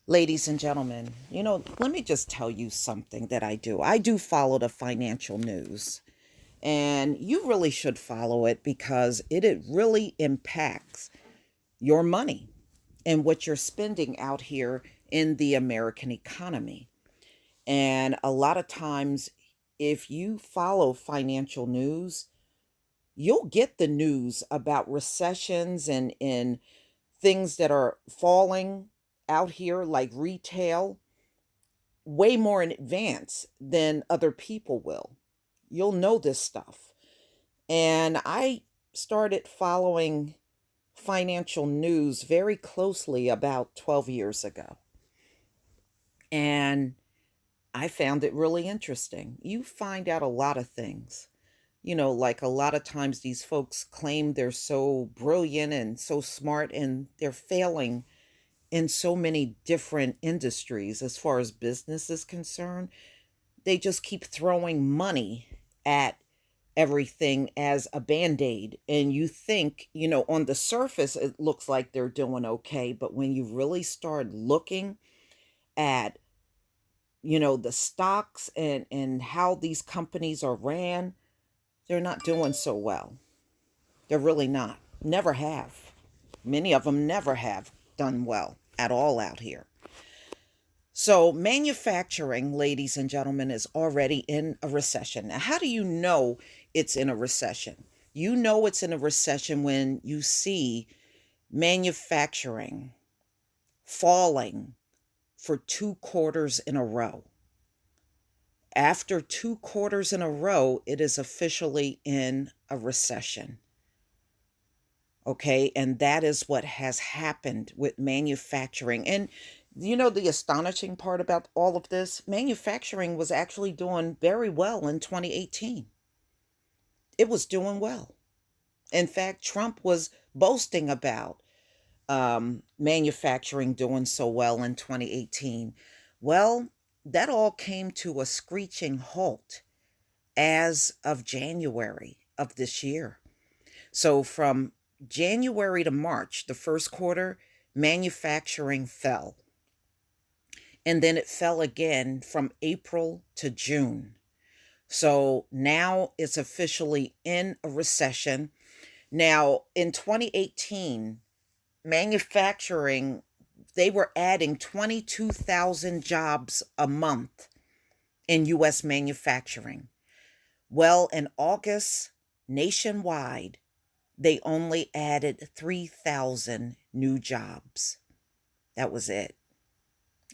Ladies and gentlemen, let me just tell you something that I do. I do follow the financial news, and you really should follow it because it really impacts your money and what you're spending out here in the American economy. And a lot of times, if you follow financial news, you'll get the news about recessions and things that are falling out here, like retail, way more in advance than other people will. You'll know this stuff. And I started following financial news very closely about 12 years ago. And I found it really interesting. You find out a lot of things. Like a lot of times these folks claim they're so brilliant and so smart, and they're failing in so many different industries as far as business is concerned. They just keep throwing money at everything as a band-aid, and you think, on the surface it looks like they're doing okay, but when you really start looking at the stocks and how these companies are ran, they're not doing so well. They're really not. Never have. Many of them never have done well at all out here. So, manufacturing, ladies and gentlemen, is already in a recession. Now, how do you know it's in a recession? You know it's in a recession when you see manufacturing falling for 2 quarters in a row. After 2 quarters in a row, it is officially in a recession. Okay, and that is what has happened with manufacturing. And the astonishing part about all of this, manufacturing was actually doing very well in 2018. It was doing well. In fact, Trump was boasting about manufacturing doing so well in 2018. Well, that all came to a screeching halt as of January of this year. So from January to March, the first quarter, manufacturing fell. And then it fell again from April to June. So now it's officially in a recession. Now, in 2018, manufacturing, they were adding 22,000 jobs a month in US manufacturing. Well, in August, nationwide, they only added 3,000 new jobs. That was it.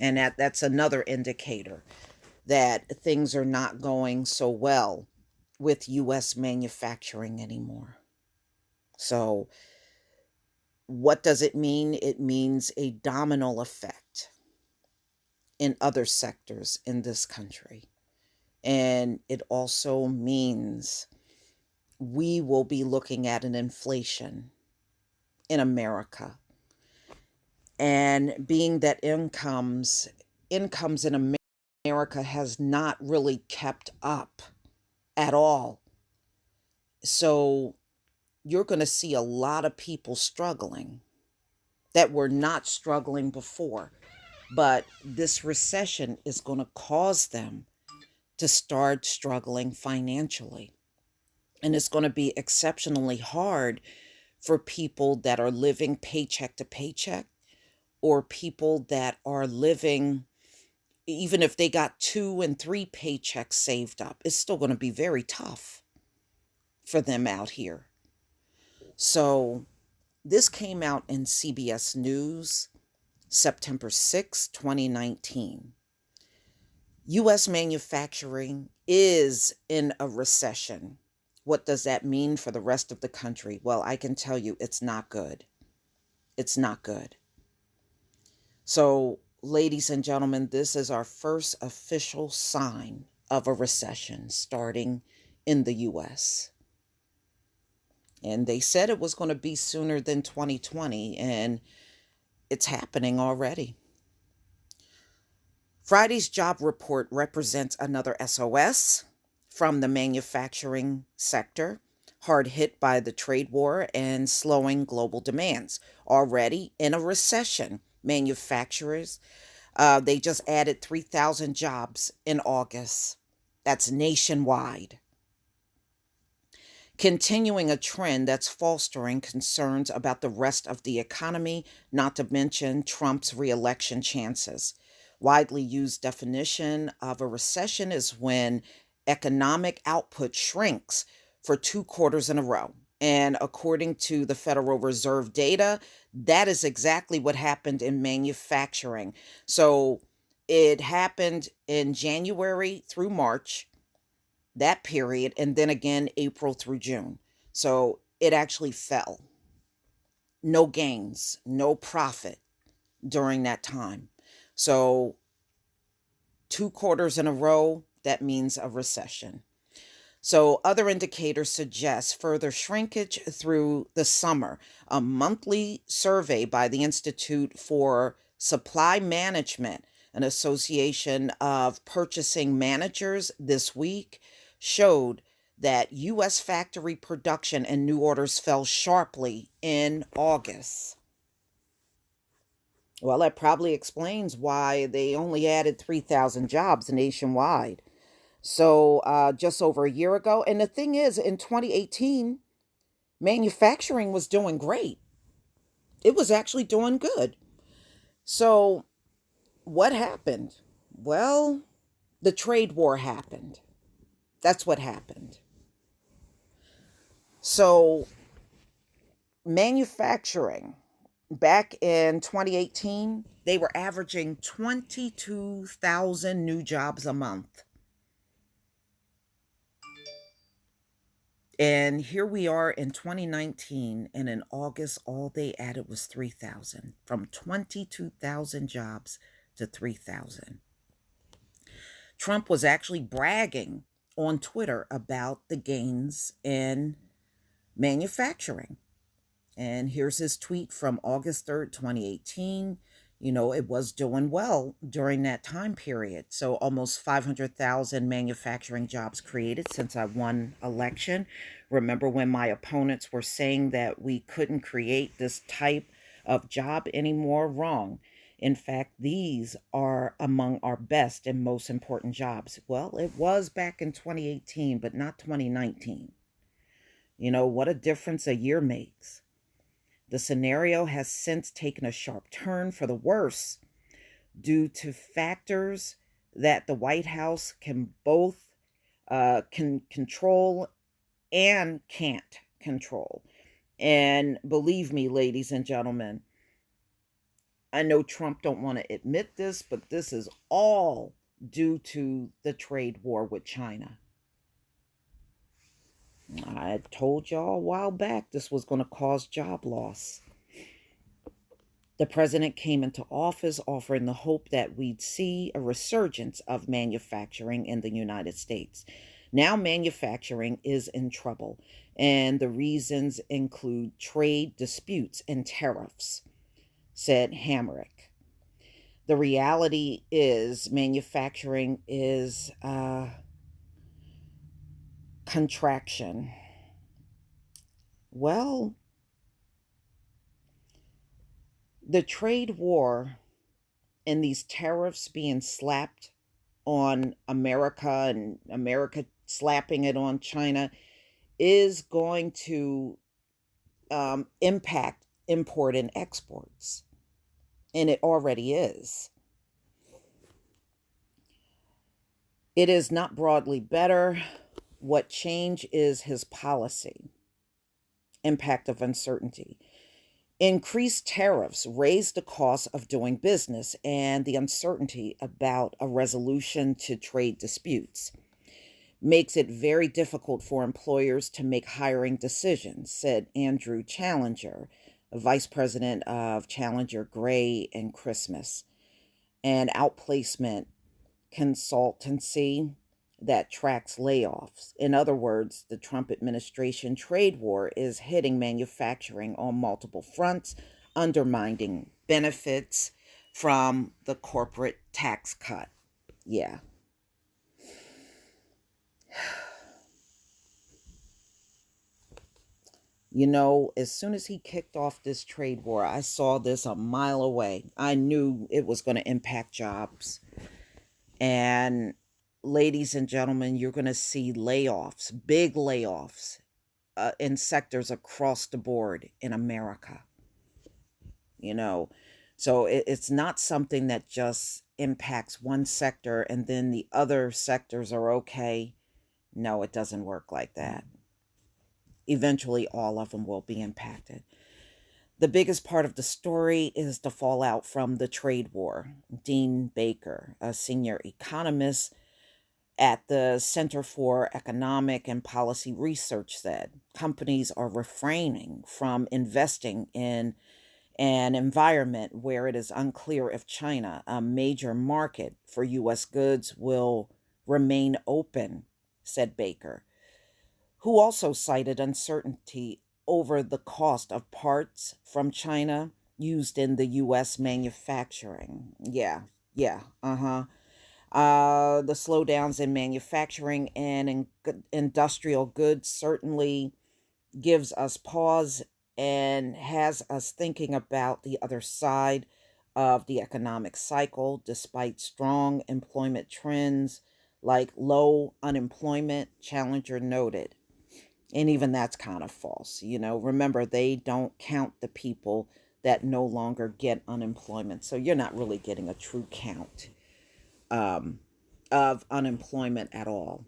And that's another indicator that things are not going so well with US manufacturing anymore. So, what does it mean? It means a domino effect in other sectors in this country. And it also means we will be looking at an inflation in America. And being that incomes in America has not really kept up at all. So you're going to see a lot of people struggling that were not struggling before. But this recession is going to cause them to start struggling financially. And it's going to be exceptionally hard for people that are living paycheck to paycheck, or people that are living, even if they got 2 and 3 paychecks saved up, it's still going to be very tough for them out here. So this came out in CBS News, September 6, 2019. U.S. manufacturing is in a recession. What does that mean for the rest of the country? Well, I can tell you it's not good. It's not good. So, ladies and gentlemen, this is our first official sign of a recession starting in the U.S. And they said it was going to be sooner than 2020, and it's happening already. Friday's job report represents another SOS from the manufacturing sector, hard hit by the trade war and slowing global demands. Already in a recession, manufacturers They just added 3,000 jobs in August. That's nationwide, continuing a trend that's fostering concerns about the rest of the economy, not to mention Trump's reelection chances. Widely used definition of a recession is when economic output shrinks for 2 quarters in a row. And according to the Federal Reserve data, that is exactly what happened in manufacturing. So it happened in January through March, that period, and then again April through June. So it actually fell. No gains, no profit during that time. So 2 quarters in a row, that means a recession. So, other indicators suggest further shrinkage through the summer. A monthly survey by the Institute for Supply Management, an association of purchasing managers, this week showed that U.S. factory production and new orders fell sharply in August. Well, that probably explains why they only added 3,000 jobs nationwide. So just over a year ago. And the thing is, in 2018, manufacturing was doing great. It was actually doing good. So what happened? Well, the trade war happened. That's what happened. So manufacturing back in 2018, they were averaging 22,000 new jobs a month. And here we are in 2019, and in August, all they added was 3,000, from 22,000 jobs to 3,000. Trump was actually bragging on Twitter about the gains in manufacturing. And here's his tweet from August 3rd, 2018. It was doing well during that time period. So almost 500,000 manufacturing jobs created since I won election. Remember when my opponents were saying that we couldn't create this type of job anymore? Wrong. In fact, these are among our best and most important jobs. Well, it was back in 2018, but not 2019. What a difference a year makes. The scenario has since taken a sharp turn for the worse due to factors that the White House can both can control and can't control. And believe me, ladies and gentlemen, I know Trump don't want to admit this, but this is all due to the trade war with China. I told y'all a while back this was going to cause job loss. The president came into office offering the hope that we'd see a resurgence of manufacturing in the United States. Now, manufacturing is in trouble, and the reasons include trade disputes and tariffs, said Hamrick. The reality is, manufacturing is contraction. Well, the trade war and these tariffs being slapped on America and America slapping it on China is going to impact import and exports. And it already is. It is not broadly better. What change is his policy? Impact of uncertainty. Increased tariffs raise the cost of doing business and the uncertainty about a resolution to trade disputes. Makes it very difficult for employers to make hiring decisions, said Andrew Challenger, vice president of Challenger Gray and Christmas, an outplacement consultancy that tracks layoffs. In other words, the Trump administration trade war is hitting manufacturing on multiple fronts, undermining benefits from the corporate tax cut. Yeah. You know, as soon as he kicked off this trade war, I saw this a mile away. I knew it was going to impact jobs. And ladies and gentlemen, you're going to see layoffs, big layoffs in sectors across the board in America, you know. So it's not something that just impacts one sector and then the other sectors are okay. No, it doesn't work like that. Eventually, all of them will be impacted. The biggest part of the story is the fallout from the trade war. Dean Baker, a senior economist at the Center for Economic and Policy Research, said companies are refraining from investing in an environment where it is unclear if China, a major market for U.S. goods, will remain open, said Baker, who also cited uncertainty over the cost of parts from China used in the U.S. manufacturing. The slowdowns in manufacturing and in industrial goods certainly gives us pause and has us thinking about the other side of the economic cycle. Despite strong employment trends like low unemployment, Challenger noted. And even that's kind of false. You know, remember, they don't count the people that no longer get unemployment. So you're not really getting a true count um, of unemployment at all.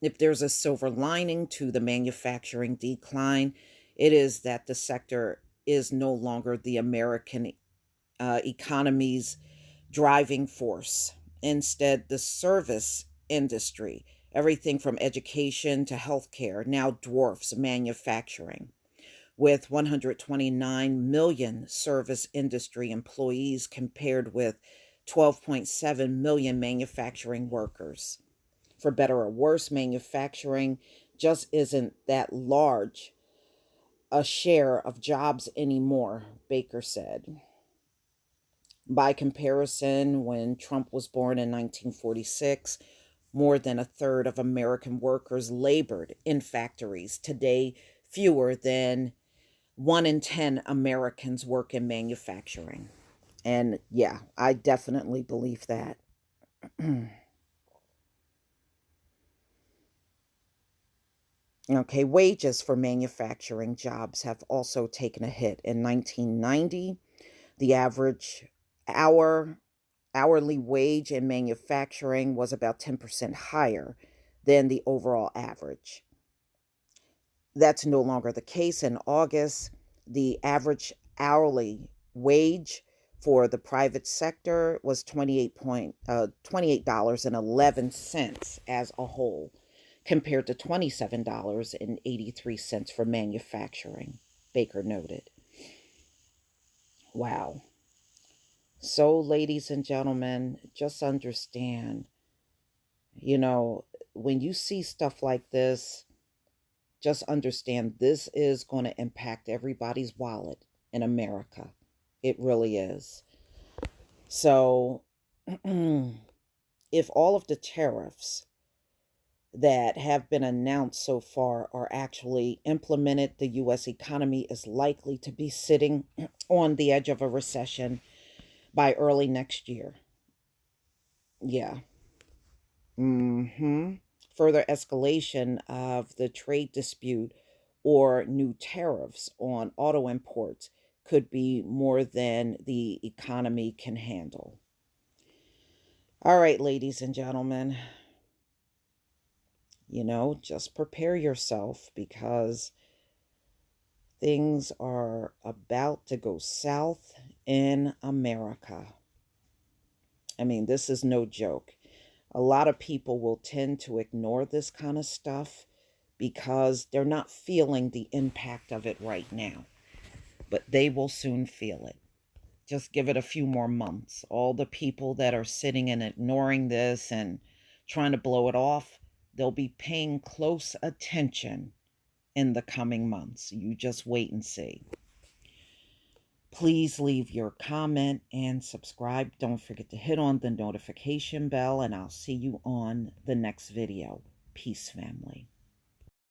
If there's a silver lining to the manufacturing decline, it is that the sector is no longer the American economy's driving force. Instead, the service industry, everything from education to healthcare, now dwarfs manufacturing. With 129 million service industry employees compared with 12.7 million manufacturing workers. For better or worse, manufacturing just isn't that large a share of jobs anymore, Baker said. By comparison, when Trump was born in 1946, more than a third of American workers labored in factories. Today, fewer than 1 in 10 Americans work in manufacturing. And yeah, I definitely believe that. Okay, wages for manufacturing jobs have also taken a hit. In 1990, the average hour hourly wage in manufacturing was about 10% higher than the overall average. That's no longer the case. In August, the average hourly wage for the private sector was $28.11 as a whole, compared to $27.83 for manufacturing, Baker noted. Wow. So, ladies and gentlemen, just understand, you know, when you see stuff like this, just understand this is going to impact everybody's wallet in America. It really is. So, if all of the tariffs that have been announced so far are actually implemented, the U.S. economy is likely to be sitting on the edge of a recession by early next year. Yeah. Hmm. Further escalation of the trade dispute or new tariffs on auto imports could be more than the economy can handle. All right, ladies and gentlemen, just prepare yourself because things are about to go south in America. I mean, this is no joke. A lot of people will tend to ignore this kind of stuff because they're not feeling the impact of it right now, but they will soon feel it. Just give it a few more months. All the people that are sitting and ignoring this and trying to blow it off, they'll be paying close attention in the coming months. You just wait and see. Please leave your comment and subscribe. Don't forget to hit on the notification bell, and I'll see you on the next video. Peace, family.